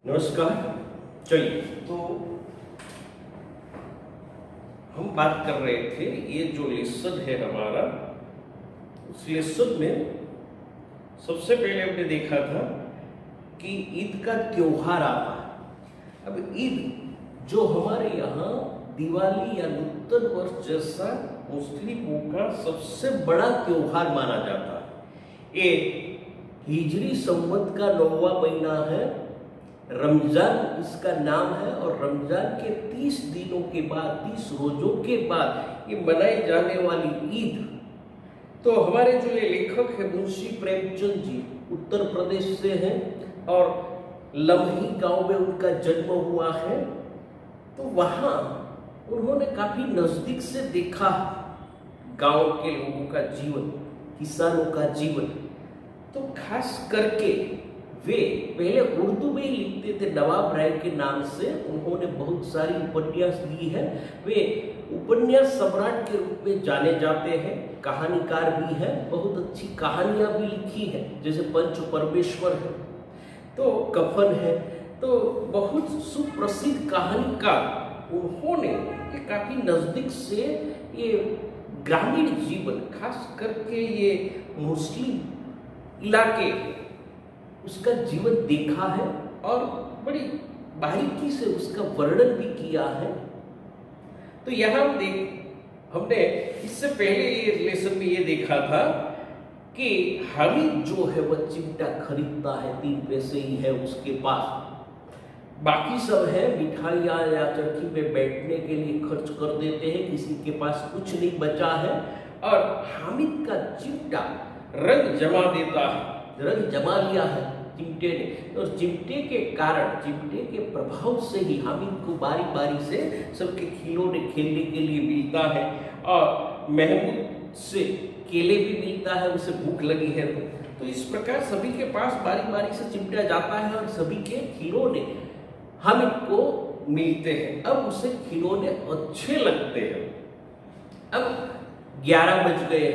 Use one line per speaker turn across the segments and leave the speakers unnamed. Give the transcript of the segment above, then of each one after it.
नमस्कार। चलिए, तो हम बात कर रहे थे, ये जो लेसन है हमारा, उस लेसन में सबसे पहले हमने देखा था कि ईद का त्योहार आता है। अब ईद जो हमारे यहाँ दिवाली या नूतन वर्ष जैसा मुस्लिमों का सबसे बड़ा त्योहार माना जाता है। ये हिजरी संवत का 9वां महीना है, रमजान इसका नाम है, और रमजान के 30 दिनों के बाद, 30 रोजों के बाद ये मनाई जाने वाली ईद। तो हमारे जो ये लेखक है मुंशी प्रेमचंद जी, उत्तर प्रदेश से हैं और लम्ही गांव में उनका जन्म हुआ है। तो वहाँ उन्होंने काफी नजदीक से देखा गांव के लोगों का जीवन, किसानों का जीवन। तो खास करके वे पहले उर्दू में ही लिखते थे, नवाब राय के नाम से। उन्होंने बहुत सारी उपन्यास दी है। वे उपन्यास सम्राट के रूप में जाने जाते हैं, कहानीकार भी हैं, बहुत अच्छी कहानियां भी लिखी है, जैसे पंच परमेश्वर है, तो कफन है, तो बहुत सुप्रसिद्ध कहानीकार। उन्होंने ये काफी नजदीक से ये ग्रामीण जीवन, खास करके ये मुस्लिम इलाके, उसका जीवन देखा है और बड़ी बारीकी से उसका वर्णन भी किया है। तो यहाँ हमने इससे पहले ये लेसन में ये देखा था कि हामिद जो है वह चिमटा खरीदता है, 3 पैसे ही है उसके पास, बाकी सब है मिठाइयाँ या चरखी पे बैठने के लिए खर्च कर देते हैं, किसी के पास कुछ नहीं बचा है। और हामिद का चिमटा रंग जमा देता है, रंग जमा लिया है चिमटे ने, और चिमटे के कारण, चिमटे के प्रभाव से ही हामिद को बारी बारी से सबके खिलौने खेलने के लिए मिलता है, और महमूद से केले भी मिलता है, उसे भूख लगी है तो इस प्रकार सभी के पास बारी बारी से चिमटा जाता है और सभी के खिलौने हामिद को मिलते हैं। अब उसे खिलौने अच्छे लगते हैं। अब 11 बज गए।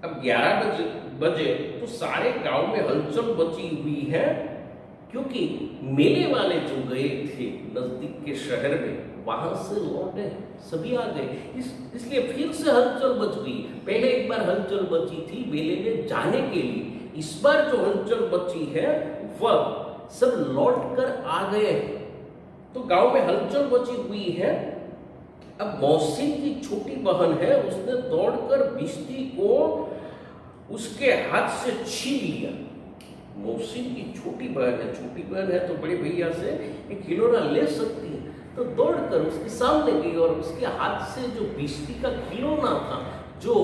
अब 11 बजे तो सारे गांव में हलचल मची हुई है, क्योंकि मेले वाले जो गए थे नजदीक के शहर में, वहां से लौटे, सभी आ गए। इसलिए फिर से हलचल मच गई। पहले एक बार हलचल मची थी मेले में जाने के लिए, इस बार जो हलचल मची है वह सब लौट कर आ गए। तो गांव में हलचल मची हुई है। अब मौसिन की छोटी बहन है, उसने दौड़कर बिस्ती को उसके हाथ से छीन लिया। मौसिन की छोटी बहन है तो बड़े भैया से एक खिलौना ले सकती है, तो दौड़कर उसके सामने गई और उसके हाथ से जो बिस्ती का खिलौना था, जो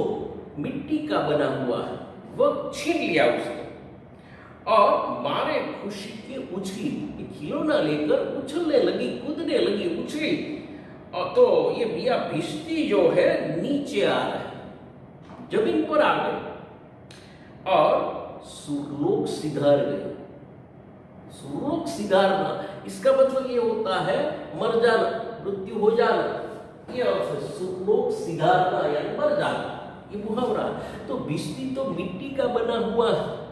मिट्टी का बना हुआ है, वह छीन लिया उसने, और मारे खुशी की उछली, खिलौना लेकर उछलने लगी, कूदने लगी, उछली। और तो ये बिया भिश्ती जो है नीचे आ रहा है, जमीन पर आ गई और सुरलोक सिधार गए। सुरलोक सिधारना, इसका मतलब ये होता है मर जाना, मृत्यु हो जाना। ये अर्थ है सुरलोक सिधारना, यानी मर जाना, ये मुहावरा। तो भिश्ती तो मिट्टी का बना हुआ है।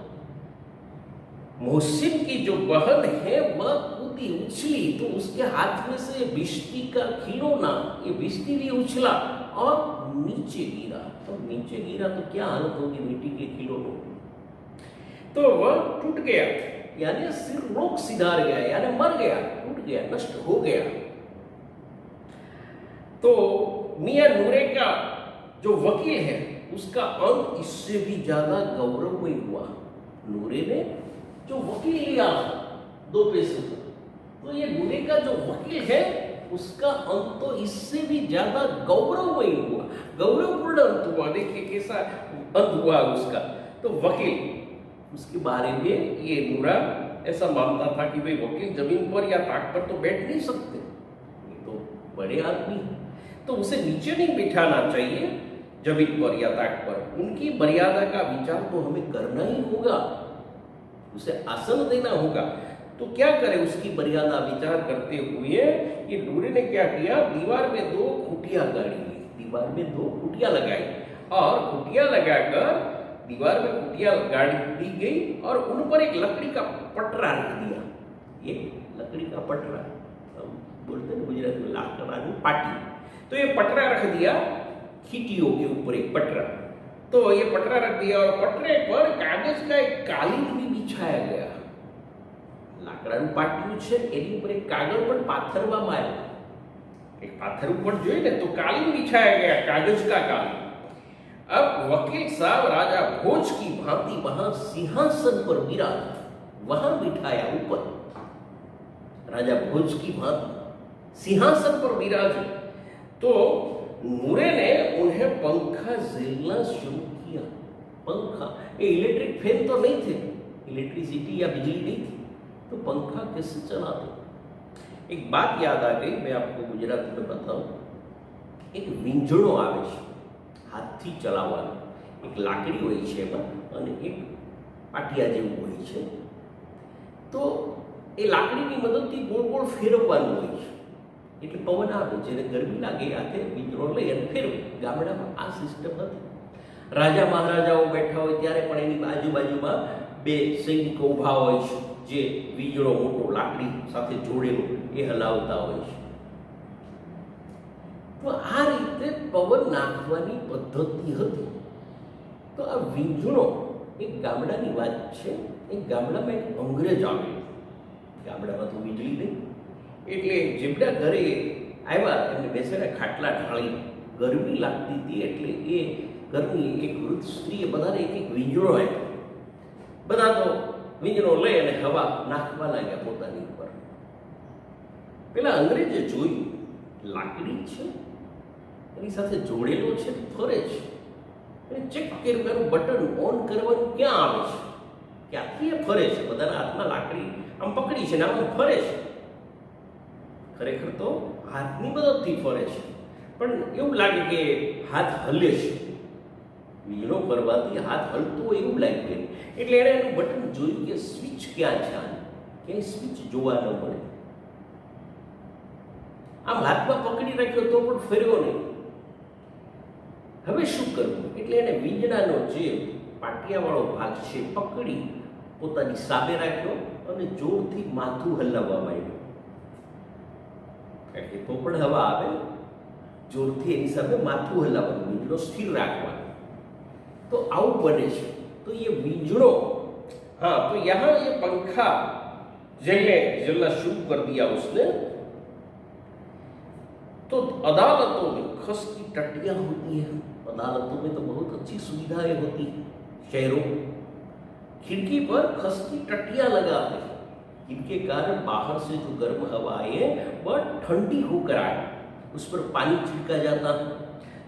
मोहसिन की जो बहन है वह कूदी, उछली, तो उसके हाथ में से भिश्ती का खिलौना, ये भिश्ती भी उछला और नीचे गिरा। तो नीचे गिरा तो क्या हालत होगी मिट्टी के खिलौनों की, तो वह टूट गया, यानी सिरलोक सिधार गया, यानी मर गया, टूट गया, नष्ट हो गया। तो मियां नूरे का जो वकील है, उसका अंत इससे भी ज्यादा गौरवमय हुआ। नूरे ने जो वकील लिया 2 पैसे, तो ये नूरे का जो वकील है उसका अंत तो इससे भी ज्यादा गौरवमय हुआ, गौरवपूर्ण अंत हुआ। देखिए कैसा अंत हुआ उसका। तो वकील, उसके बारे में ये नूरा ऐसा मानता था कि भाई वकील जमीन पर या ताक पर तो बैठ नहीं सकते, ये तो बड़े आदमी हैं, तो उसे नीचे नहीं बिठाना चाहिए जमीन पर या ताक पर। उनकी मर्यादा का विचार तो हमें करना ही होगा, उसे आसन देना होगा। तो क्या करे, उसकी मर्यादा विचार करते हुए ये नूरे ने क्या किया, दीवार में 2 खूंटियां गाड़ी, दीवार में 2 खूंटियां लगाई, और खूंटियां लगाकर दीवार में खूंटियां गाड़ी दी गई और उन पर एक लकड़ी का पटरा रख दिया। ये लकड़ी का पटरा, हम बोलते हैं गुजरात में लाकड़ानी पाटी। तो ये पटरा रख दिया खीटियों के ऊपर, एक पटरा, तो ये पटरा रख दिया और पटरे पर कागज का एक कालीन भी बिछाया गया। લાકડાનું પાટિયું છે એની ઉપર એક કાગળ પણ પાથરવામાં આવ્યો, એક પાથર ઉપર જોઈએ ને તો કાલીન બિછાયા गया, कागज का कालीन। अब वकील साहब राजा भोज की भांति वहां सिंहासन पर विराज, वहां बिठाया ऊपर, राजा भोज की भांति सिंहासन पर विराज। तो नूरे ने उन्हें पंखा झेलना शुरू किया। पंखा, ये इलेक्ट्रिक फैन तो नहीं थे, इलेक्ट्रिसिटी या बिजली नहीं थी, तो पंखा कैसे चलाते? एक बात याद आ गई, मैं आपको गुजरात में बताऊं। एक વીંજણો આવે છે હાથથી ચલાવવાનો, એક લાકડી હોય છે એમાં અને એક પાટિયા જેવું હોય છે, તો એ લાકડીની મદદથી ગોળ ગોળ ફેરવવાનું હોય છે, એટલે પવન આવે, જ્યારે ગરમી લાગે હાથે વીંજણો લઈ અને ફેરવે। ગામડામાં આ સિસ્ટમ હતી। રાજા મહારાજાઓ બેઠા હોય ત્યારે પણ એની આજુબાજુમાં બે સૈનિકો ઊભા હોય છે, જે વીજળો મોટો લાકડી સાથે જોડેલો એ હલાવતા હોય છે। તો આ રીતે પવન નાખવાની પદ્ધતિ હતી। તો આ વીંજળો એક ગામડાની વાત છે। એક ગામડામાં એક અંગ્રેજ આવ્યો, ગામડામાં તો વીજળી નહીં, એટલે જેમના ઘરે આવ્યા એમને બેસીને ખાટલા ઢાળી, ગરમી લાગતી હતી, એટલે એ ઘરની એક વૃદ્ધ સ્ત્રીએ બધાને એક એક વીંજળો આપ્યો। બધા તો વીંજળો લઈ અને હવા નાખવા લાગ્યા પોતાની ઉપર। પેલા અંગ્રેજે જોયું લાકડી છે એની સાથે જોડેલો છે, ફરે છે, અને ચેક કર્યું એનું બટન ઓન કરવાનું ક્યાં આવે છે, ક્યાંથી એ ફરે છે? બધાના હાથમાં લાકડી આમ પકડી છે ને આમ ફરે છે, ખરેખર તો હાથની મદદથી ફરે છે, પણ એવું લાગે કે હાથ હલે છે, વીજળો ફરવાથી હાથ હલતો હોય એવું લાગ્યું। એટલે એણે એનું બટન જોયું કે સ્વિચ ક્યાં છે, ક્યાંય સ્વિચ જોવા ન મળે। આમ હાથમાં પકડી રાખ્યો તો પણ ફર્યો નહીં। હવે શું કરવું? એટલે એને વીંજણાનો જે પાટિયાવાળો ભાગ છે પકડી પોતાની સામે રાખ્યો અને જોરથી માથું હલાવવા માંડ્યું। કારણ કે તો પણ હવા આવે, જોરથી એની સામે માથું હલાવવાનું, વીંજળો સ્થિર રાખવાનો। तो आउ बने छे। तो ये वींजड़ो, हाँ, तो यहाँ ये पंखा जलना शुरू कर दिया उसने। तो अदालतों में खस की टट्टियां होती हैं, अदालतों में तो बहुत अच्छी सुविधाएं होती हैं। शहरों खिड़की पर खस की टट्टियां लगाते हैं, इनके कारण बाहर से जो गर्म हवा आए वह ठंडी होकर आए, उस पर पानी छिड़का जाता है।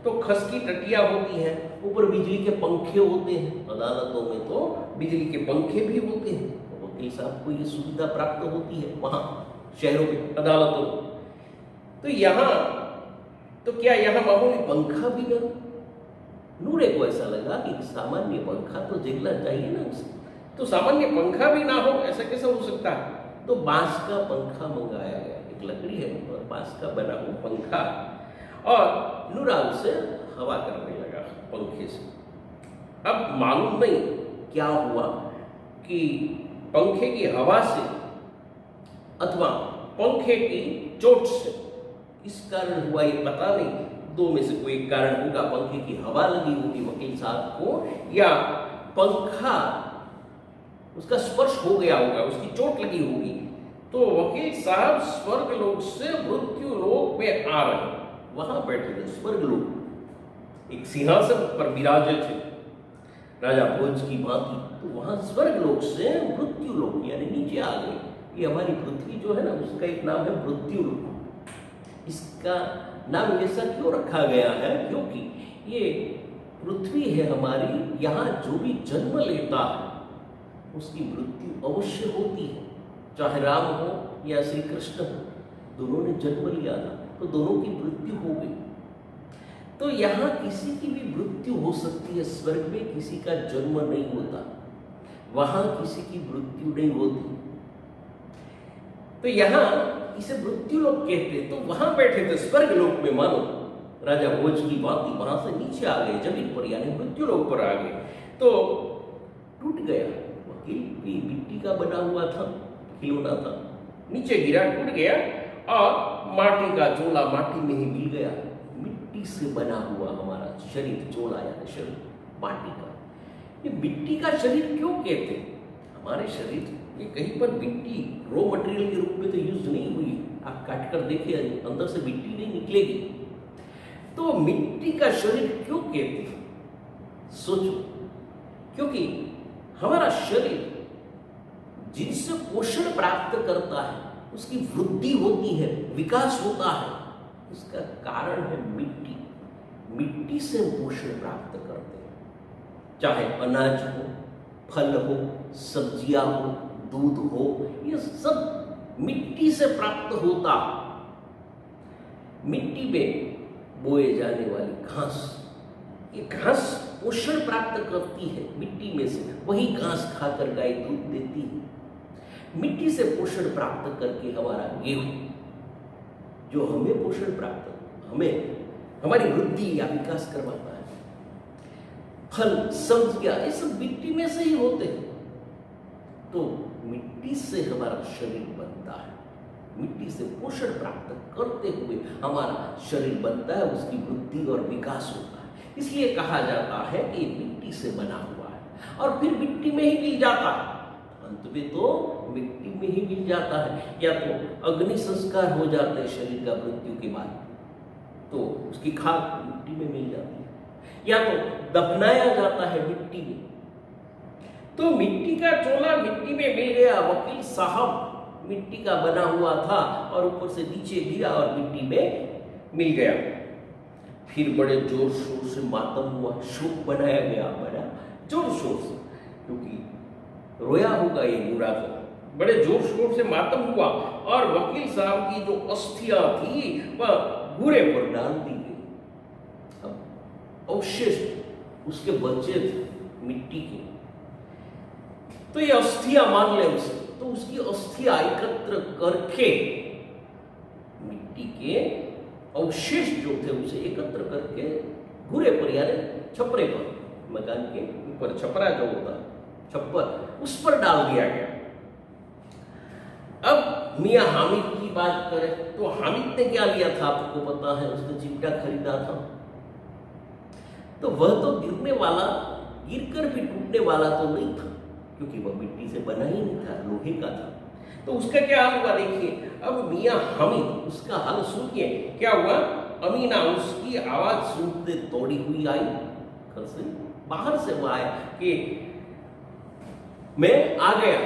तो खस की टट्टियां होती हैं, ऊपर बिजली के पंखे होते हैं, अदालतों में तो बिजली के पंखे भी होते हैं। तो वकील साहब को ये सुविधा प्राप्त होती है वहाँ शहरों में, अदालतों में। तो यहाँ तो क्या यहाँ मामूली पंखा भी ना? नूरे को ऐसा लगा कि सामान्य पंखा तो जलना चाहिए ना उसे, तो सामान्य पंखा भी ना हो ऐसा कैसे हो सकता है? तो बांस का पंखा मंगाया गया, एक लकड़ी है और बांस का बना हुआ पंखा, और नूरा उसे हवा करने लगा पंखे से। अब मालूम नहीं क्या हुआ कि पंखे की हवा से अथवा पंखे की चोट से, इस कारण हुआ ये पता नहीं, दो में से कोई एक कारण होगा। पंखे की हवा लगी होगी वकील साहब को, या पंखा उसका स्पर्श हो गया होगा, उसकी चोट लगी होगी। तो वकील साहब स्वर्ग लोक से मृत्यु लोक में आ रहे, वहां बैठे थे स्वर्ग लोक, एक सिंहासन पर विराजे थे राजा भोज की भांति। तो वहां स्वर्ग लोक से मृत्यु लोक यानी नीचे आ गए। ये हमारी पृथ्वी जो है ना, उसका एक नाम है मृत्यु लोक। इसका नाम ऐसा क्यों रखा गया है? क्योंकि ये पृथ्वी है हमारी, यहाँ जो भी जन्म लेता है उसकी मृत्यु अवश्य होती है। चाहे राम हो या श्री कृष्ण हो, दोनों ने जन्म लिया था तो दोनों की मृत्यु हो गई। तो यहाँ किसी की भी मृत्यु हो सकती है, स्वर्ग में किसी का जन्म नहीं होता, वहां किसी की मृत्यु नहीं होती। तो यहाँ इसे मृत्यु लोक कहते। तो वहां बैठे थे स्वर्ग लोक में, मानो राजा भोज की भांति वहां से नीचे आ गए जमीन पर, यानी मृत्यु लोक पर आ गए। तो टूट गया, वकील भी मिट्टी का बना हुआ था, खिलौना था, नीचे गिरा, टूट गया और माटी का चोला माटी में ही मिल गया। मिट्टी से बना हुआ हमारा शरीर, चोला यानी शरीर माटी का। ये मिट्टी का शरीर क्यों कहते हैं? हमारे शरीर ये कहीं पर मिट्टी रॉ मटेरियल के रूप में तो यूज नहीं हुई। आप काट कर देखिए, अंदर से मिट्टी नहीं निकलेगी। तो मिट्टी का शरीर क्यों कहते हैं? सोचो, क्योंकि हमारा शरीर जिनसे पोषण प्राप्त करता है, उसकी वृद्धि होती है, विकास होता है, उसका कारण है मिट्टी। मिट्टी से हम पोषण प्राप्त करते हैं, चाहे अनाज हो, फल हो, सब्जियां हो, दूध हो, ये सब मिट्टी से प्राप्त होता। मिट्टी में बोए जाने वाली घास, ये घास पोषण प्राप्त करती है मिट्टी में से, वही घास खाकर गाय दूध देती है। मिट्टी से पोषण प्राप्त करके हमारा गेहूं, जो हमें पोषण प्राप्त, हमें हमारी वृद्धि या विकास करवाता है, फल सब्जियां, ये सब मिट्टी में से ही होते हैं। तो मिट्टी से हमारा शरीर बनता है, मिट्टी से पोषण प्राप्त करते हुए हमारा शरीर बनता है, उसकी वृद्धि और विकास होता है। इसलिए कहा जाता है कि मिट्टी से बना हुआ है और फिर मिट्टी में ही मिल जाता है। अंत में तो मिट्टी में ही मिल जाता है। या तो अग्नि संस्कार हो जाते हैं शरीर का मृत्यु के बाद, तो उसकी खाद मिट्टी में मिल जाती है, या तो दफनाया जाता है मिट्टी में। तो मिट्टी का चोला मिट्टी में मिल गया। वकील साहब मिट्टी का बना हुआ था और ऊपर से नीचे गिरा और मिट्टी में मिल गया। फिर बड़े जोर शोर से मातम हुआ, शोक बनाया गया बड़ा जोर शोर से, क्योंकि रोया होगा ये बुरा तो। बड़े जोर शोर से मातम हुआ और वकील साहब की जो अस्थियां थी वह घूरे पर डाल दी गई। अब अवशेष उसके बचे थे मिट्टी के, तो ये अस्थियां मान ले उसे, तो उसकी अस्थियां एकत्र करके मिट्टी के अवशेष जो थे उसे एकत्र करके घूरे पर यानी छपरे पर, मकान के ऊपर छपरा जो होता छप्पर, उस पर डाल दिया गया। अब मियां हामिद की बात करें तो हामिद ने क्या लिया था आपको पता है, उसने चिमटा खरीदा था। तो वह तो गिरने वाला, गिरकर भी टूटने वाला तो नहीं था, क्योंकि वह मिट्टी से बना ही नहीं था, लोहे का था। तो उसका क्या हाल हुआ देखिए। अब मियां हामिद, उसका हाल सुनिए क्या हुआ। अमीना उसकी आवाज सुनते दौड़ी हुई आई घर से, बाहर से वो आया कि मैं आ गया।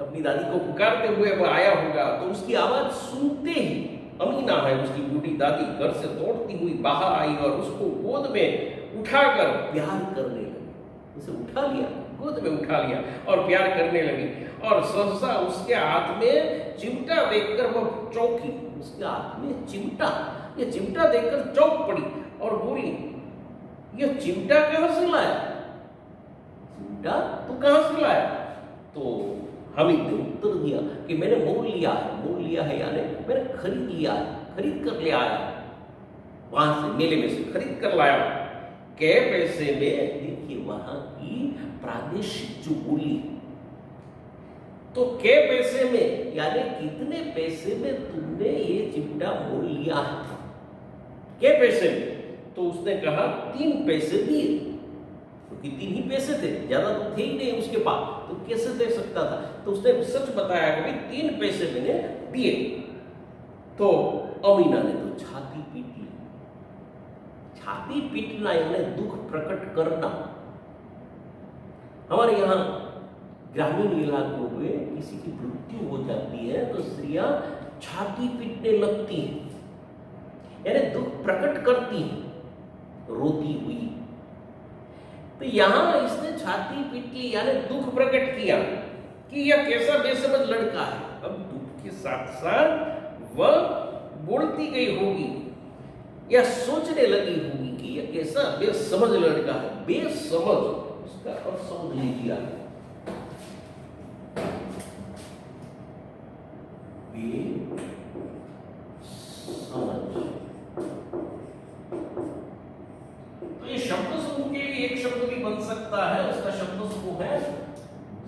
अपनी दादी को पुकारते हुए वो आया होगा, तो उसकी आवाज सुनते ही अमीना है उसकी बूढ़ी दादी घर से दौड़ती हुई बाहर आई और उसको गोद में उठाकर प्यार करने लगी। उसे उठा लिया, गोद में उठा लिया और प्यार करने लगी। और सहसा उसके हाथ में चिमटा देखकर वह चौंकी। उसके हाथ में चिमटा, ये चिमटा देखकर चौंक पड़ी और बोली, ये चिमटा कहां से लाया? चिमटा तू कहां से लाया? तो हामिद ने उत्तर दिया कि मैंने मोल लिया है। मोल लिया है यानी मैंने खरीद लिया है, खरीद कर ले आया, वहां से मेले में से खरीद कर लाया। कै पैसे में? देखिए वहां की प्रादेशिक जो बोली, तो कै पैसे में यानी कितने पैसे में तुमने ये चिमटा मोल लिया है? कै पैसे में? तो उसने कहा 3 पैसे दिए, क्योंकि 3 ही पैसे थे, ज्यादा तो थे ही नहीं उसके पास, तो कैसे दे सकता था। तो उसने सच बताया कि 3 पैसे मैंने दिए। तो अमीना ने तो छाती पीट ली। छाती पीटना यानी दुख प्रकट करना। हमारे यहाँ ग्रामीण इलाकों में किसी की मृत्यु हो जाती है तो स्त्रियां छाती पीटने लगती हैं, यानी दुख प्रकट करती हैं रोती हुई। तो यहां इसने छाती पीट ली यानी दुख प्रकट किया कि यह कैसा बेसमझ लड़का है। अब दुख के साथ साथ वह बोलती गई होगी या सोचने लगी होगी कि यह कैसा बेसमझ लड़का है। बेसमझ, इसका अर्थ समझ लीजिए। तो ये शब्द समूह के लिए एक शब्द भी बन सकता है। उसका शब्द समूह है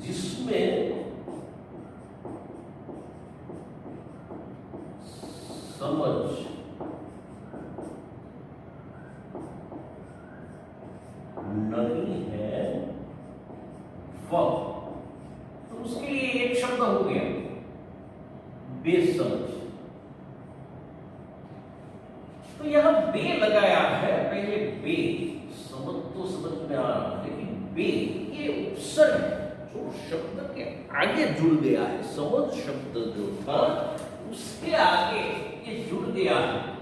जिसमें व, तो उसके लिए एक शब्द हो गया बेसमझ। तो यहां बे लगाया है, पहले बे समझ तो समझ में आ रहा है, लेकिन बे ये उपसर्ग जो शब्द के आगे जुड़ गया है, समझ शब्द जो था उसके आगे ये जुड़ गया है।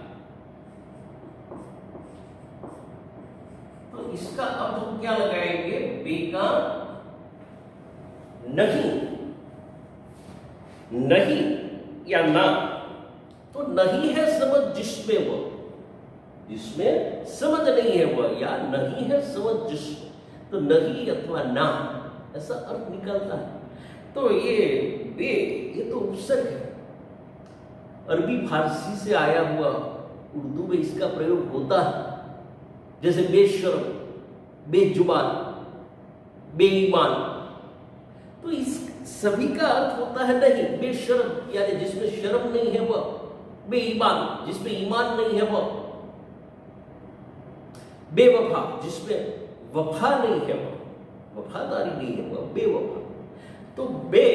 तो इसका अब हम क्या लगाएंगे, बे का नहीं, नहीं या ना। तो नहीं है समझ जिसमें वह, जिसमें समझ नहीं है वह, या नहीं है समझ जिसमें, तो नहीं अथवा ना ऐसा अर्थ निकलता है। तो ये बे ये तो उपसर्ग है, अरबी फारसी से आया हुआ, उर्दू में इसका प्रयोग होता है, जैसे बेशर्म, बेजुबान, बेईमान। तो इस सभी का अर्थ होता है नहीं, बेशर्म यानी जिसमें शर्म नहीं है वह, बेईमान जिसमें ईमान नहीं है वह, बेवफा जिसमें वफा नहीं है वह, वफादारी नहीं है वह, बेवफा। तो बे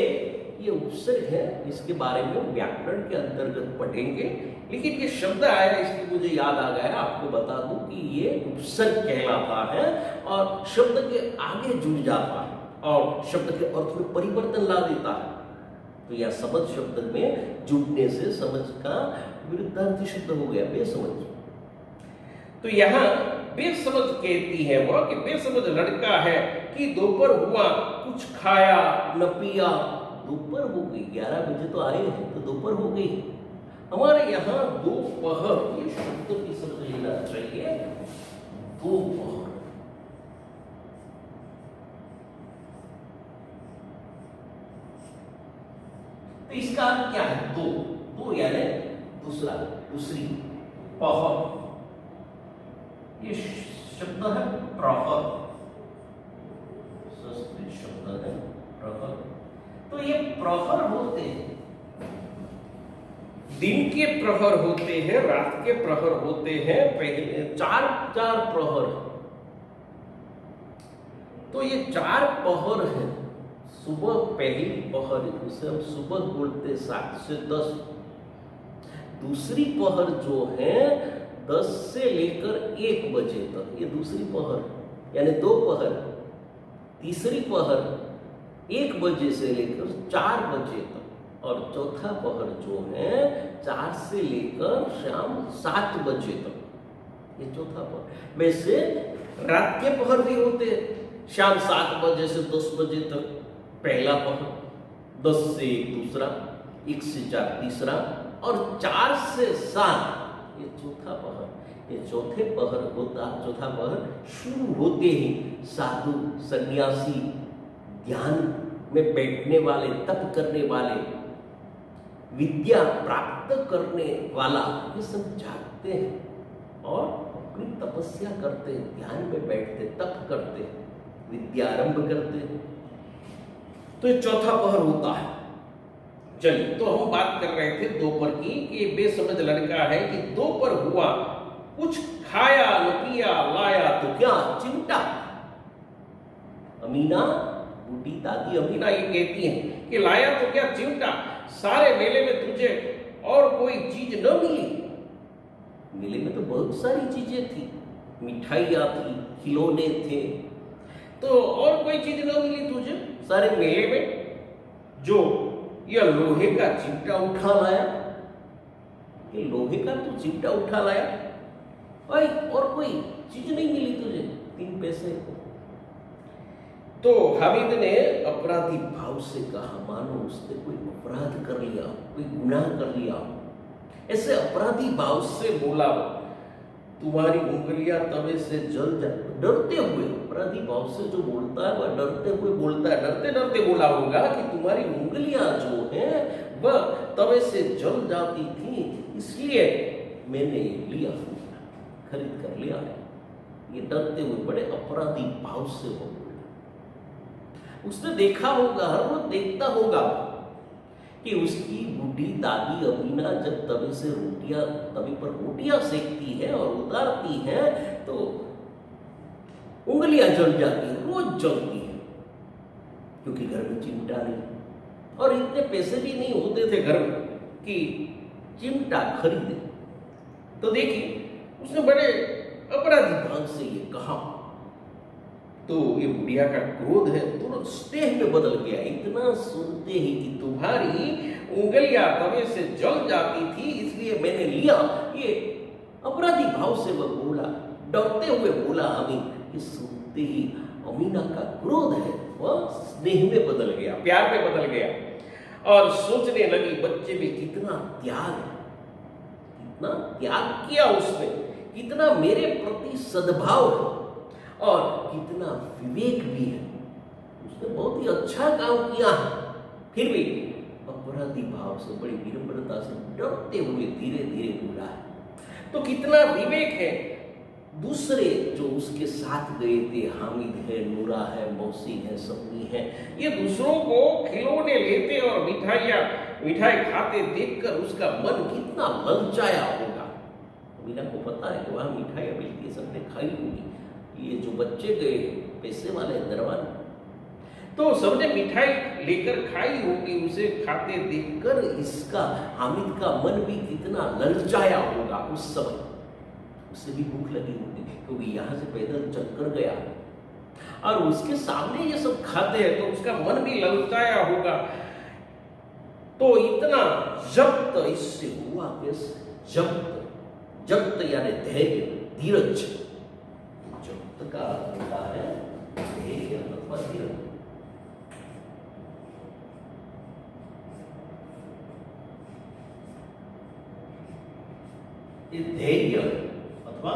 ये उपसर्ग है, इसके बारे में व्याकरण के अंतर्गत पढ़ेंगे, लेकिन ये शब्द आया इसलिए मुझे याद आ गया, आपको बता दूं कि ये उपसर्ग कहलाता है और शब्द के आगे जुड़ जाता है और शब्द के अर्थ में परिवर्तन ला देता है। तो यह समझ शब्द में जुड़ने से समझ का विरुद्धार्थी शब्द हो गया बेसमझ। तो यहाँ बेसमझ कहती है वह कि बेसमझ लड़का है कि दोपहर हुआ कुछ खाया न पिया। दोपहर हो गई, 11 बजे तो आए हैं, तो दोपहर हो गई। हमारे यहाँ दोपहर ये शब्द की समझ लेना चाहिए, दोपहर। तो इसका अर्थ क्या है, दो, दो यानी दूसरा, दूसरी, पहर। ये शब्द है प्रहर, संस्कृत शब्द है प्रहर। तो ये प्रहर होते हैं, दिन के प्रहर होते हैं, रात के प्रहर होते हैं, पहले चार प्रहर। तो ये 4 पहर है। सुबह पहली पहर, उसे हम सुबह बोलते 7 से 10। दूसरी पहर जो है 10 से लेकर 1 बजे तक, ये दूसरी पहर यानी 2 पहर। तीसरी पहर 1 बजे से लेकर 4 बजे तक, और चौथा पहर जो है 4 से लेकर शाम 7 बजे तक, ये चौथा पहर। वैसे रात के पहर भी होते हैं, शाम 7 बजे से 10 बजे तक पहला पहर, 10 से 1 दूसरा, 1 से 4 तीसरा, और 4 से 7 ये चौथा पहर। ये चौथा पहर शुरू होते ही साधु, सन्यासी, ध्यान में बैठने वाले, तप करने वाले, विद्या प्राप्त करने वाला, ये सब जागते हैं और अपनी तपस्या करते हैं, ध्यान में बैठते, तप करते, विद्या आरंभ करते हैं। तो ये चौथा पहर होता है। चलिए, तो हम बात कर रहे थे दोपहर की कि बेसमझ लड़का है कि दोपहर हुआ कुछ खाया न पिया, लाया तो क्या चिमटा। अमीना, बूढ़ी दादी अमीना ये कहती हैं कि लाया तो क्या चिमटा, सारे मेले में तुझे और कोई चीज न मिली। मेले में तो बहुत सारी चीजें थी, मिठाइयाँ थी, खिलौने थे, तो और कोई चीज न मिली तुझे सारे मेले में, जो यह लोहे का चिमटा उठा लाया। ये लोहे का तू चिमटा उठा लाया भाई, और कोई चीज नहीं मिली तुझे, 3 पैसे। तो हामिद ने अपराधी भाव से कहा, मानो उसने कोई अपराध कर लिया, कोई गुनाह कर लिया। ऐसे अपराधी भाव से बोला, तुम्हारी उंगलियां तवे से जल जा। डरते हुए, अपराधी भाव से जो बोलता है वह डरते हुए बोलता है। डरते डरते बोला होगा कि तुम्हारी उंगलियां जो हैं वह तवे से जल जाती थी, इसलिए मैंने लिया, खरीद कर लिया है। ये डरते हुए बड़े अपराधी भाव से वो बोला। उसने देखा होगा, हर रोज देखता होगा कि उसकी बूढ़ी दादी अमीना जब तवे से तवे पर रोटियां सेकती है और उतारती है तो उंगलियां जल जाती है, रोज जलती है। क्योंकि घर में चिमटा नहीं, और इतने पैसे भी नहीं होते थे घर में कि चिमटा खरीदे। तो देखिए उसने बड़े अपराधी भाव से ये कहा, तो ये बुढ़िया का क्रोध है तुरंत स्नेह में बदल गया। इतना सुनते ही कि तुम्हारी उंगलियां तवे से जल जाती थी इसलिए मैंने लिया, ये अपराधी भाव से वह बोला, डरते हुए बोला अमीन। कि सुनते ही अमीना का क्रोध है वह स्नेह में बदल गया, प्यार में बदल गया, और सोचने लगी बच्चे में कितना त्याग है, कितना त्याग किया उसने, कितना मेरे प्रति सद्भाव है और कितना विवेक भी है। उसने बहुत ही अच्छा काम किया है। फिर भी अपराधी भाव से बड़ी विनम्रता से डरते हुए धीरे धीरे बोला है। तो कितना विवेक है। दूसरे जो उसके साथ गए थे, हामिद है, नूरा है, मौसी है, सपनी है, ये दूसरों को खिलौने लेते और मिठाई खाते देखकर उसका मन कितना ललचाया होगा। मीना को पता है कि वहाँ मिठाई मिलती है, सबने खाई होगी। ये जो बच्चे गए पैसे वाले दरबार, तो सबने मिठाई लेकर खाई होगी, उसे खाते देखकर इसका हामिद का मन भी कितना ललचाया होगा। उस समय उसे भी भूख लगी होगी क्योंकि यहाँ से पैदल चलकर गया और उसके सामने ये सब खाते हैं, तो उसका मन भी ललचाया होगा। तो इतना जब्त इससे हुआ कैसे? जब्त यानी धैर्य, धीरज। जब्त का होता है धैर्य अथवा धीरज। धैर्य अथवा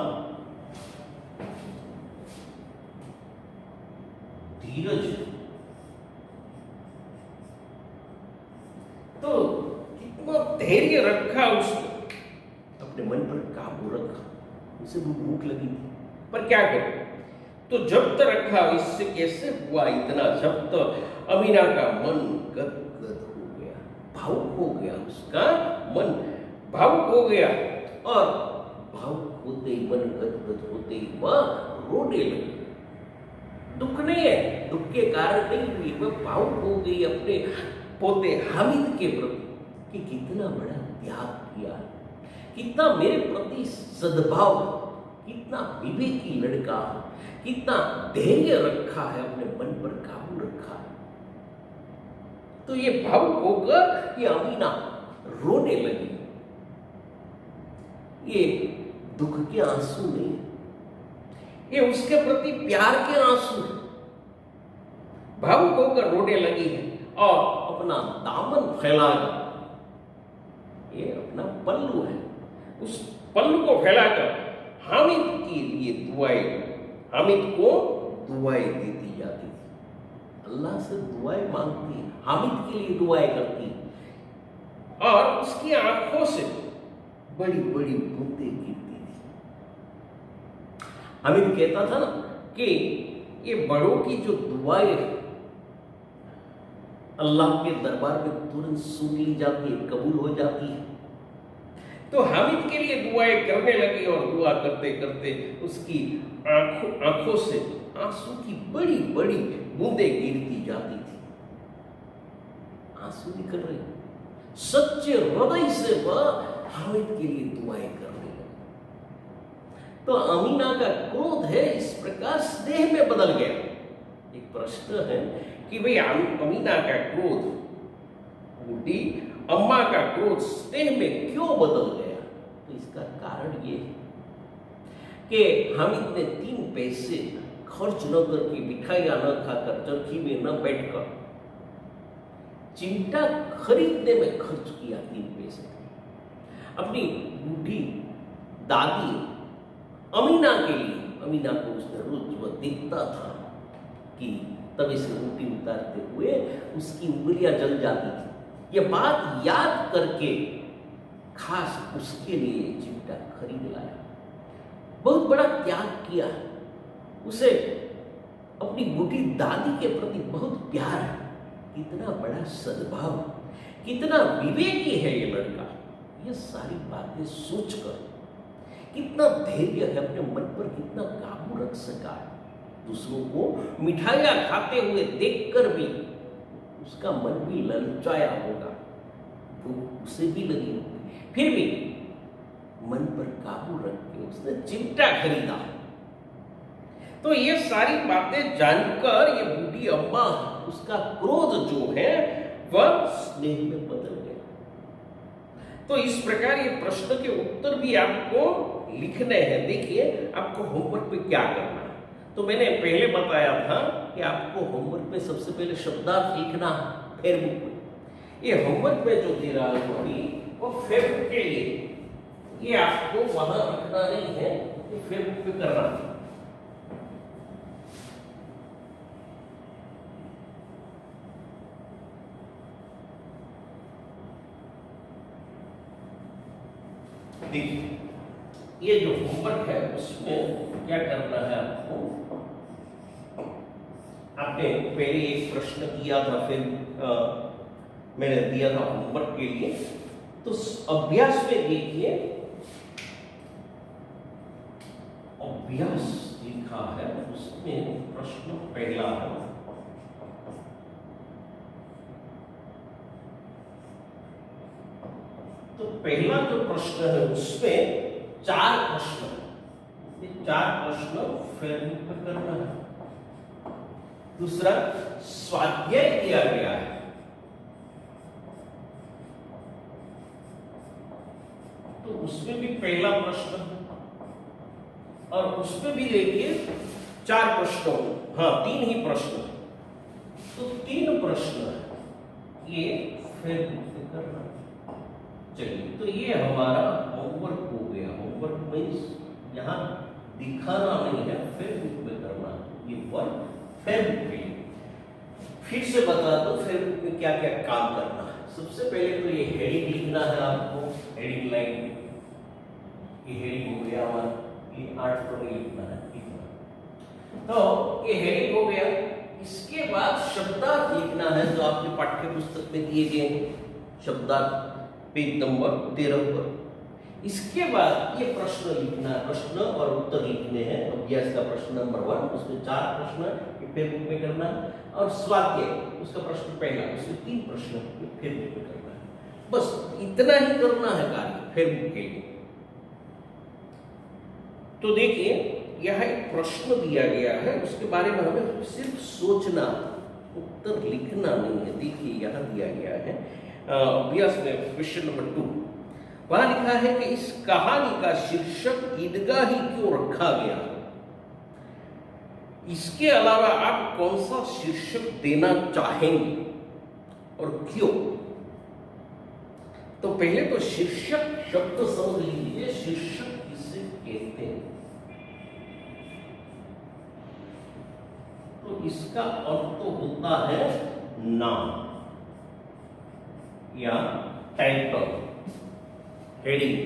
धीरज। तो कितना धैर्य रखा उसने, अपने मन पर काबू रखा। उसे भूख लगी थी पर क्या करे, तो जब्त रखा। इससे कैसे हुआ इतना जब्त? अमीना का मन गदगद हो गया, भावुक हो गया, उसका मन भावुक हो गया और भावुक होते ही, मन गदगद होते ही वह रोने लगी। दुख नहीं है, दुख के कारण नहीं हुई, वह भावुक हो गई अपने पोते हामिद के प्रति कि कितना बड़ा त्याग किया, कितना मेरे प्रति सद्भाव, कितना विवेकी लड़का, कितना धैर्य रखा है, अपने मन पर काबू रखा है। तो ये भावुक होकर ये अमीना रोने लगी। ये दुख के आंसू नहीं, ये उसके प्रति प्यार के आंसू हैं। भावुक होकर रोने लगी है और अपना दामन फैलाकर, ये अपना पल्लू है, उस पल्लू को फैलाकर हामिद के लिए दुआएं, हामिद को दुआएं देती जाती थी। अल्लाह से दुआएं मांगती, हामिद के लिए दुआएं करती और उसकी आंखों से बड़ी बड़ी बूंदें गिरती थी। हामिद कहता था ना कि ये बड़ों की जो दुआएं अल्लाह के दरबार में तुरंत सुन ली जाती है, कबूल हो जाती है। तो हामिद के लिए दुआएं करने लगी और दुआ करते करते उसकी आंखों से आंसू की बड़ी बड़ी बूंदें गिरती जाती थी। आंसू निकल रहे, सच्चे हृदय से वह हामिद के लिए दुआएं करने लगी। तो अमीना का क्रोध है इस प्रकार स्नेह में बदल गया। एक प्रश्न है कि भाई अमीना का क्रोध, बूढ़ी अम्मा का क्रोध स्नेह में क्यों बदल गया? तो इसका कारण ये है कि हामिद ने 3 पैसे खर्च न करके, मिठाइयां न खाकर, चरखी में न बैठकर चिमटा खरीदने में खर्च किया 3 पैसे। अपनी बूढ़ी दादी अमीना के लिए, अमीना को उसने रोज वह देखता था कि तवे से रोटी उतारते हुए उसकी उंगलियां जल जाती थी। ये बात याद करके खास उसके लिए चिमटा खरीद लाया। बहुत बड़ा त्याग किया। उसे अपनी बूढ़ी दादी के प्रति बहुत प्यार है। कितना बड़ा सद्भाव, कितना विवेकी है ये लड़का। ये सारी बातें सोचकर कितना धैर्य है, अपने मन पर कितना काबू रख सका है। दूसरों को मिठाइयां खाते हुए देखकर भी उसका मन भी ललचाया होगा, भूख उसे भी लगी होगी, फिर भी मन पर काबू रख के उसने चिमटा खरीदा। तो ये सारी बातें जानकर ये बूढ़ी अम्मा, उसका क्रोध जो है वह स्नेह में बदल गया। तो इस प्रकार ये प्रश्न के उत्तर भी आपको लिखने हैं। देखिए आपको होमवर्क पे क्या करना है। तो मैंने पहले बताया था कि आपको होमवर्क में सबसे पहले शब्दार्थ लिखना है फेसबुक में। ये होमवर्क में जो दे रहा है वो फेसबुक के लिए, ये आपको वहां रखना नहीं है, ये फेसबुक पे करना है। देखिए ये जो होमवर्क है उसमें क्या करना है आपको, आपने पहले एक प्रश्न किया था, फिर मैंने दिया था होमवर्क के लिए। तो अभ्यास में देखिए, अभ्यास लिखा है, उसमें प्रश्न पहला है। तो पहला जो प्रश्न है उसमें 4 प्रश्न, ये 4 प्रश्न फेसबुक पर करना है। दूसरा स्वाध्याय किया गया है, तो उसमें भी पहला प्रश्न, और उसमें भी देखिए 4 प्रश्नों, हाँ 3 ही प्रश्न, तो 3 प्रश्न है, ये फेसबुक पे करना है। चलिए तो ये हमारा होमवर्क हो गया। होमवर्क मीन्स यहाँ दिखाना नहीं है, फेसबुक में करना है। ये वर्क फेसबुक पे। फिर से बता दो फेसबुक में क्या क्या काम करना है। सबसे पहले तो ये हेडिंग लिखना है आपको, हेडिंग लाइन, ये हेडिंग हो गया हमारा, ये 8 तो नहीं लिखना है, इतना। तो ये हेडिंग हो गया। इसके बाद शब्दार्थ लिखना है जो आपके पाठ्य पुस्तक में दिए गए शब्दार्थ, पेज नंबर 13 पर। इसके बाद ये प्रश्न लिखना है, प्रश्न और उत्तर लिखने हैं। अभ्यास का प्रश्न नंबर 1, उसमें 4 प्रश्न फेसबुक में करना है, और स्वाध्याय उसका प्रश्न पहला, उसमें 3 प्रश्न फेसबुक में करना है। बस इतना ही करना है कार्य फेसबुक के लिए। तो देखिए यह एक प्रश्न दिया गया है, उसके बारे में हमें सिर्फ सोचना, उत्तर लिखना नहीं है। देखिए यहां दिया गया है अभ्यास में क्वेश्चन नंबर 2, वहां लिखा है कि इस कहानी का शीर्षक ईदगाह ही क्यों रखा गया, इसके अलावा आप कौन सा शीर्षक देना चाहेंगे और क्यों। तो पहले तो शीर्षक शब्द समझ लीजिए, शीर्षक किसे कहते हैं। तो इसका अर्थ तो होता है नाम या टाइटल, हेडिंग,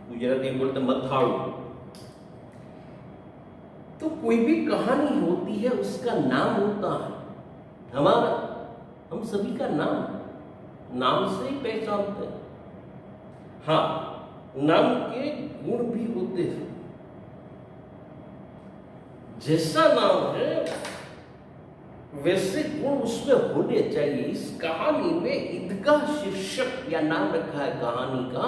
गुजराती में बोलते मथाळू। तो कोई भी कहानी होती है उसका नाम होता है। हमारा, हम सभी का नाम से ही पहचानते हैं। हाँ, नाम के गुण भी होते हैं। जैसा नाम है वैसे गुण उसमें होने चाहिए। इस कहानी में ईदगाह शीर्षक या नाम रखा है कहानी का,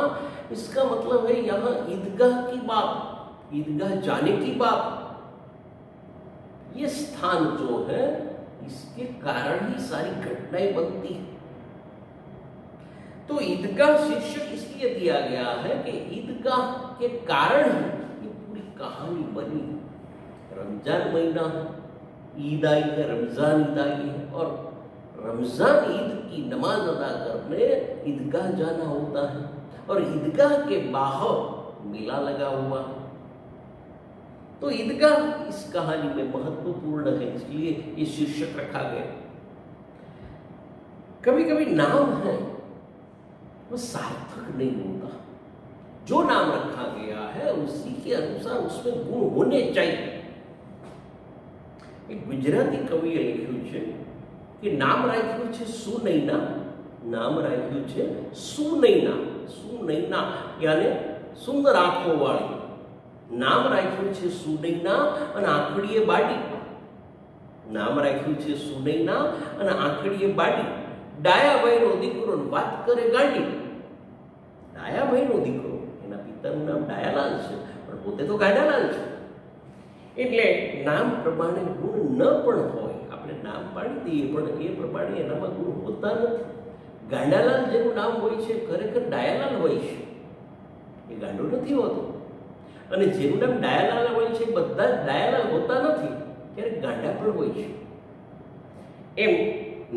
इसका मतलब है यहाँ ईदगाह की बात, ईदगाह जाने की बात। ये स्थान जो है इसके कारण ही सारी घटनाएं बनती है। तो ईदगाह शीर्षक इसलिए दिया गया है कि ईदगाह के कारण ही ये पूरी कहानी बनी। रमजान महीना है, ईद आई है, रमजान ईद आई है, और रमजान ईद की नमाज अदा करने ईदगाह जाना होता है, और ईदगाह के बाहर मेला लगा हुआ है। तो ईदगाह इस कहानी में महत्वपूर्ण है, इसलिए ये शीर्षक रखा गया। कभी कभी नाम है वो सार्थक नहीं होता। जो नाम रखा गया है उसी के अनुसार उसमें गुण होने चाहिए। एक गुजराती कविए લખ્યું છે કે નામ રાખ્યું છે સુનૈના, નામ રાખ્યું છે સુનૈના, સુનૈના यानी સુંદર આંખો વાળી, નામ રાખ્યું છે સુનૈના અને આંખડીએ બાડી। નામ રાખ્યું છે સુનૈના અને આંખડીએ બાડી. ડાયા ભાઈનો દીકરો ને વાત કરે ગાંડી. ડાયા ભાઈનો દીકરો, એના પિતાનું નામ ડાયાલાલ છે પણ પોતે તો ગાંડાલાલ છે. એટલે નામ પ્રમાણે ગુણ ન પણ હોય, આપણે નામ પાડી દઈએ પણ એ પ્રમાણે એનામાં ગુણ હોતા નથી. ગાંડાલાલ જેનું નામ હોય છે ખરેખર ડાયાલાલ હોય છે, એ ગાંડો નથી હોતો. અને જેનું નામ ડાયાલાલ હોય છે બધા જ ડાયાલાલ હોતા નથી, ક્યારેક ગાંડા પણ હોય છે. એમ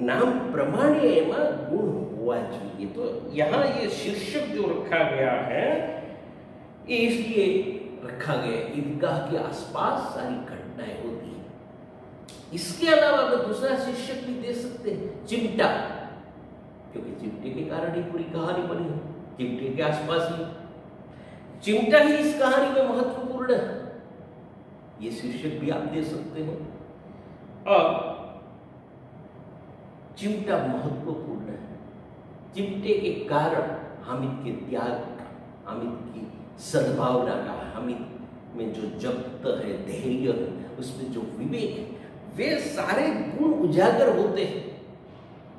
नाम प्रमाणे एमा गुण हुआ चाहिए. तो यहाँ ये शीर्षक जो रखा गया है ये इसलिए रखा गया, ईदगाह के आसपास सारी घटनाएं होती हैं. इसके अलावा मैं दूसरा शीर्षक भी दे सकते हैं, चिमटा, क्योंकि चिमटे के कारण ही पूरी कहानी बनी है, चिमटे के आसपास ही. चिमटा ही इस कहानी में महत्वपूर्ण है, ये शीर्षक भी आप दे सकते हैं. और चिमटा महत्वपूर्ण है. चिमटे के कारण हामिद के त्याग का, हामिद की सद्भावना का, हामिद में जो जब्त है, धैर्य है, उसमें जो विवेक है, वे सारे गुण उजागर होते हैं.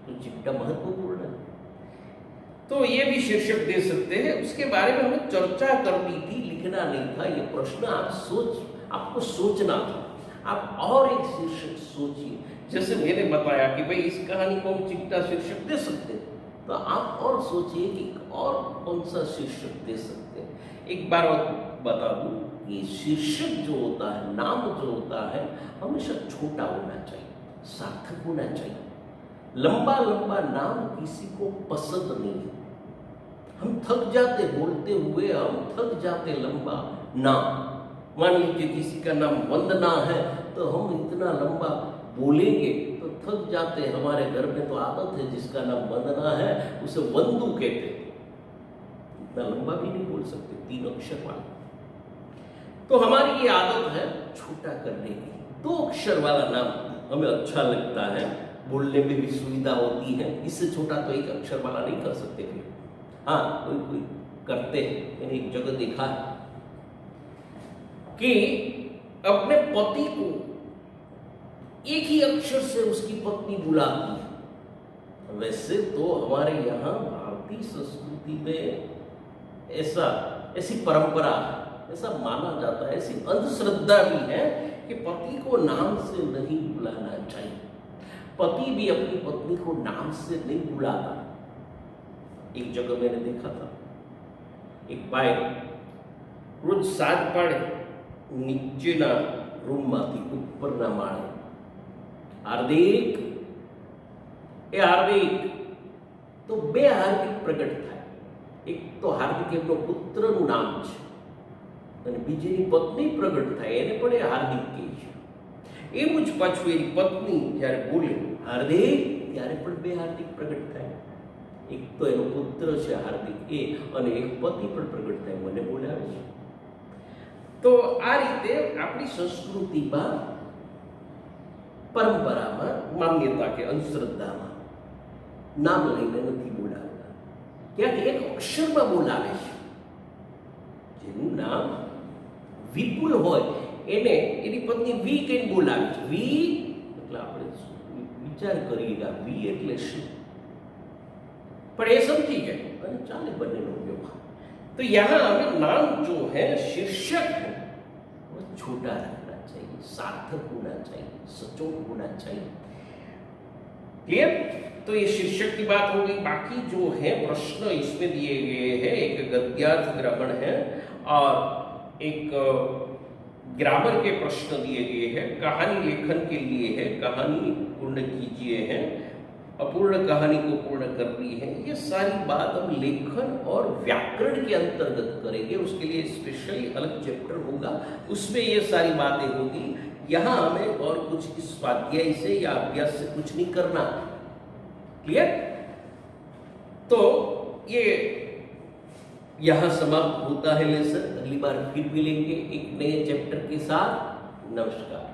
तो चिमटा महत्वपूर्ण है. तो ये भी शीर्षक दे सकते हैं. उसके बारे में हमें चर्चा करनी थी, लिखना नहीं था. ये प्रश्न आपको सोचना था. आप और एक शीर्षक सोचिए. जैसे मैंने बताया कि भाई इस कहानी को हम चिमटा शीर्षक दे सकते हैं, तो आप और सोचिए कि और कौन सा शीर्षक दे सकते हैं. एक बार और बता दूं कि शीर्षक जो होता है, नाम जो होता है, हमेशा छोटा होना चाहिए, सार्थक होना चाहिए. लंबा लंबा नाम किसी को पसंद नहीं है. हम थक जाते बोलते हुए, हम थक जाते लंबा नाम. मान लीजिए किसी का नाम वंदना है, तो हम इतना लंबा बोलेंगे तो थक जाते. हमारे घर में तो आदत है, जिसका नाम वंदना है उसे वंदू कहते हैं. इतना लंबा भी नहीं बोल सकते, 3 अक्षर वाला. तो हमारी ये आदत है छोटा करने की. 2 अक्षर वाला नाम हमें अच्छा लगता है, बोलने में भी सुविधा होती है. इससे छोटा तो 1 अक्षर वाला नहीं कर सकते फिर. हाँ, कोई करते हैं. मैंने एक जगह देखा है कि अपने पति को एक ही अक्षर से उसकी पत्नी बुलाती है. वैसे तो हमारे यहाँ भारतीय संस्कृति में ऐसी परंपरा है, ऐसा माना जाता है, ऐसी अंधश्रद्धा भी है कि पति को नाम से नहीं बुलाना चाहिए. पति भी अपनी पत्नी को नाम से नहीं बुलाता. एक जगह मैंने देखा था, एक बाई रोज साज पाड़े નીચેના રૂમમાંથી ઉપરના માળે હાર્દિક, એ હાર્દિક, તો 2 હાર્દિક પ્રગટ થાય. એક તો હાર્દિક એમનો પુત્રનું નામ છે અને બીજીની પત્ની પ્રગટ થાય, એને પણ એ હાર્દિક કહે છે. એવું જ પાછું એની પત્ની જ્યારે બોલે હાર્દિક, ત્યારે પણ 2 હાર્દિક પ્રગટ થાય. એક તો એનો પુત્ર છે હાર્દિક એ, અને એક પતિ પણ પ્રગટ થાય, મને બોલાવે છે. તો આ રીતે આપણી સંસ્કૃતિમાં, પરંપરામાં, માન્યતા કે અંધશ્રદ્ધામાં નામ લઈને નથી બોલાવતા, ક્યાંક 1 અક્ષરમાં બોલાવે છે. જેનું નામ વિપુલ હોય એને એની પત્ની વી કહીને બોલાવે છે. વી એટલે આપણે વિચાર કરીએ કે વી એટલે શું, પણ એ સમજી જાય અને ચાલે બંનેનો વ્યવહાર. तो यहाँ हमें नाम जो है, शीर्षक है, वो छोटा रखना चाहिए, सार्थक होना चाहिए, सचोट होना चाहिए. क्लियर? तो ये शीर्षक की बात हो गई. बाकी जो है प्रश्न इसमें दिए गए हैं, एक गद्यार्थ ग्रहण है और एक ग्रामर के प्रश्न दिए गए हैं. कहानी लेखन के लिए है, कहानी पूर्ण कीजिए है, अपूर्ण कहानी को पूर्ण करनी है. ये सारी बात हम लेखन और व्याकरण के अंतर्गत करेंगे. उसके लिए स्पेशली अलग चैप्टर होगा, उसमें ये सारी बातें होगी. यहाँ हमें और कुछ इस स्वाध्याय से या अभ्यास से कुछ नहीं करना. क्लियर? तो ये यहाँ समाप्त होता है लेसन. अगली बार फिर मिलेंगे एक नए चैप्टर के साथ. नमस्कार.